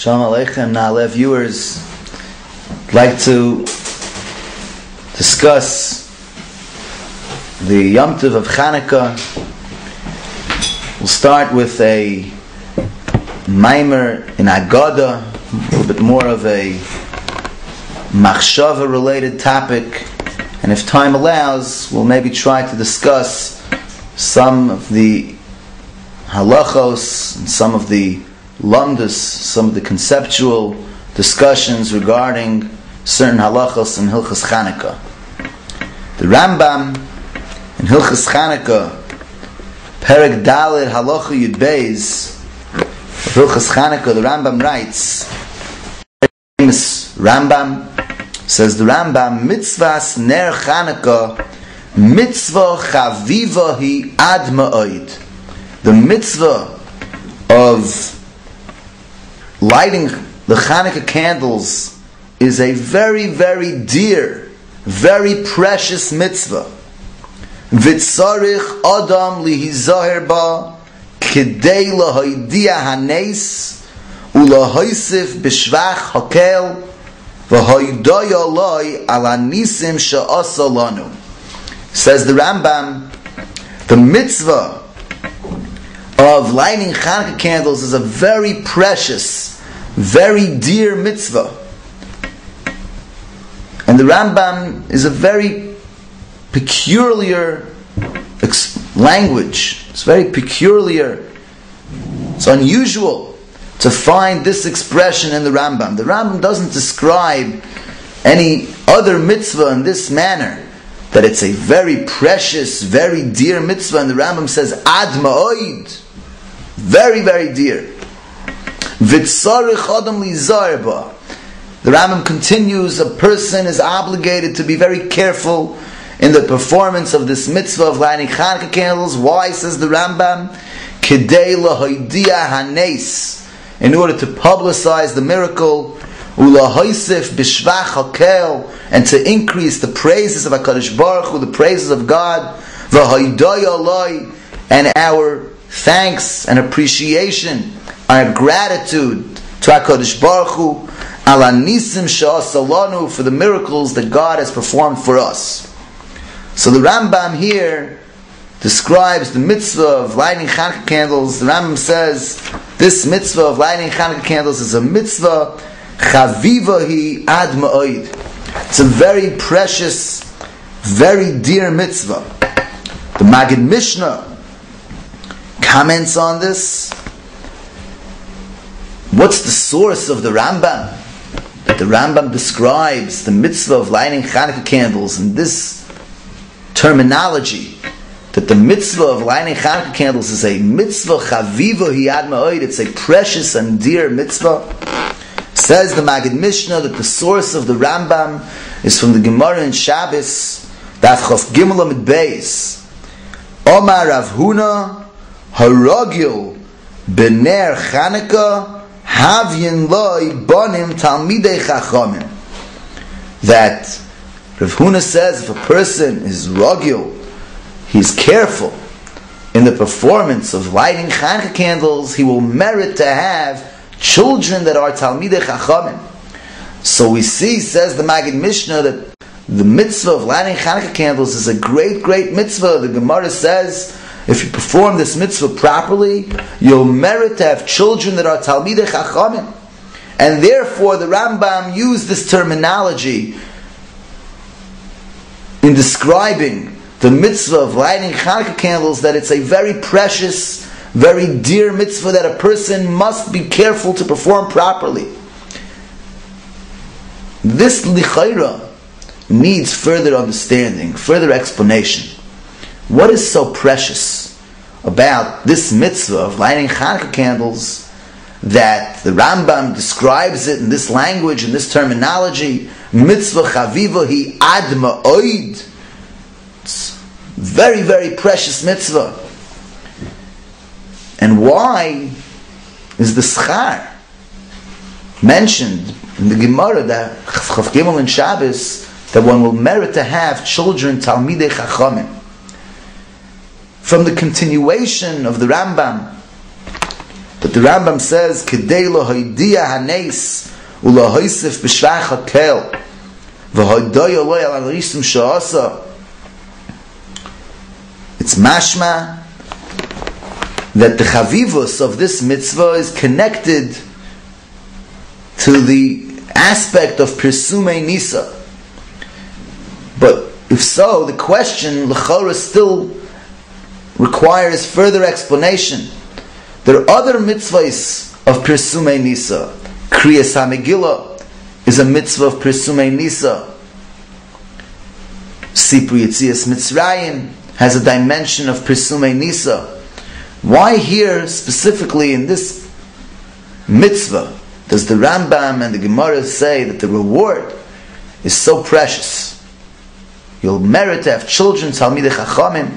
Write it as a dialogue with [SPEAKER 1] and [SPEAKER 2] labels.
[SPEAKER 1] Shalom Aleichem, Na'aleh viewers. I'd like to discuss the Yom Tov of Chanuka. We'll start with a Maimer in Agada, a little bit more of a Machshava related topic, and if time allows, we'll maybe try to discuss some of the halachos and some of the lamdas, some of the conceptual discussions regarding certain halachos in Hilchos Chanuka. The Rambam in Hilchos Chanuka, Perek Daled Halacha Yud Beis of Hilchos Chanuka, the Rambam writes, famous Rambam, says the Rambam, Mitzvahs Ner Chanuka, Mitzvah Chaviva Hi Ad Ma'od. The mitzvah of lighting the Chanukah candles is a very, very dear, very precious mitzvah. V'tzarich adam lihizaher ba k'dei lahoidia hanes ulahoisif b'shvach hakel v'hoidaya loi ala nisim she'asa lanu. Says the Rambam, the mitzvah of lighting Chanukah candles is a very precious, very dear mitzvah. And the Rambam is a very peculiar language. It's very peculiar. It's unusual to find this expression in the Rambam. The Rambam doesn't describe any other mitzvah in this manner, that it's a very precious, very dear mitzvah. And the Rambam says, Ad Ma'od. Very, very dear. V'tzarich adam lizar ba. The Rambam continues, a person is obligated to be very careful in the performance of this mitzvah of lighting Chanukah candles. Why, says the Rambam? K'dei lahoidia hanes, in order to publicize the miracle, ulahoisif b'shvach hakel, and to increase the praises of HaKadosh Baruch Hu, the praises of God, v'hoidaya loi, and our thanks and appreciation, our gratitude to HaKadosh Baruch Hu, ala nisim she'asa lanu, for the miracles that God has performed for us. So the Rambam here describes the mitzvah of lighting Chanukah candles. The Rambam says this mitzvah of lighting Chanukah candles is a mitzvah chaviva hi ad ma'od. It's a very precious, very dear mitzvah. The Maggid Mishnah comments on this. What's the source of the Rambam? That the Rambam describes the mitzvah of lighting Chanukah candles in this terminology, that the mitzvah of lighting Chanukah candles is a mitzvah chaviva hi ad ma'od. It's a precious and dear mitzvah. Says the Maggid Mishnah that the source of the Rambam is from the Gemara in Shabbos, Daf Chof Gimel Amud Beis. Omar Rav Huna Haragil B'ner Chanukah Havyin Loi Bonim Talmidei Chachamim. That Rav Huna says if a person is ragil, he's careful in the performance of lighting Chanukah candles, he will merit to have children that are Talmidei Chachamim. So we see, says the Maggid Mishnah, that the mitzvah of lighting Chanukah candles is a great, great mitzvah. The Gemara says, if you perform this mitzvah properly, you'll merit to have children that are Talmidei Chachamim. And therefore the Rambam used this terminology in describing the mitzvah of lighting Chanukah candles, that it's a very precious, very dear mitzvah that a person must be careful to perform properly. This lichayra needs further understanding, further explanation. What is so precious about this mitzvah of lighting Chanukah candles that the Rambam describes it in this language, in this terminology, mitzvah chaviva hi ad ma'od? It's very, very precious mitzvah. And why is the schar mentioned in the Gemara, that Chof Gimel in Shabbos, that one will merit to have children Talmidei Chachamim? From the continuation of the Rambam, But the Rambam says, Kedei lohoidia hanes ulohoisif b'shvach hakel v'hoidoy oloi al arisum sha'asa. It's mashma that the chavivus of this mitzvah is connected to the aspect of Pirsumei Nisa. But if so, the question l'chora still requires further explanation. There are other mitzvahs of Pirsumei Nisa. Kriyas HaMegillah is a mitzvah of Pirsumei Nisa. Sipur Yetzias Mitzrayim has a dimension of Pirsumei Nisa. Why here, specifically in this mitzvah, does the Rambam and the Gemara say that the reward is so precious? You'll merit to have children, Talmidei Chachamim.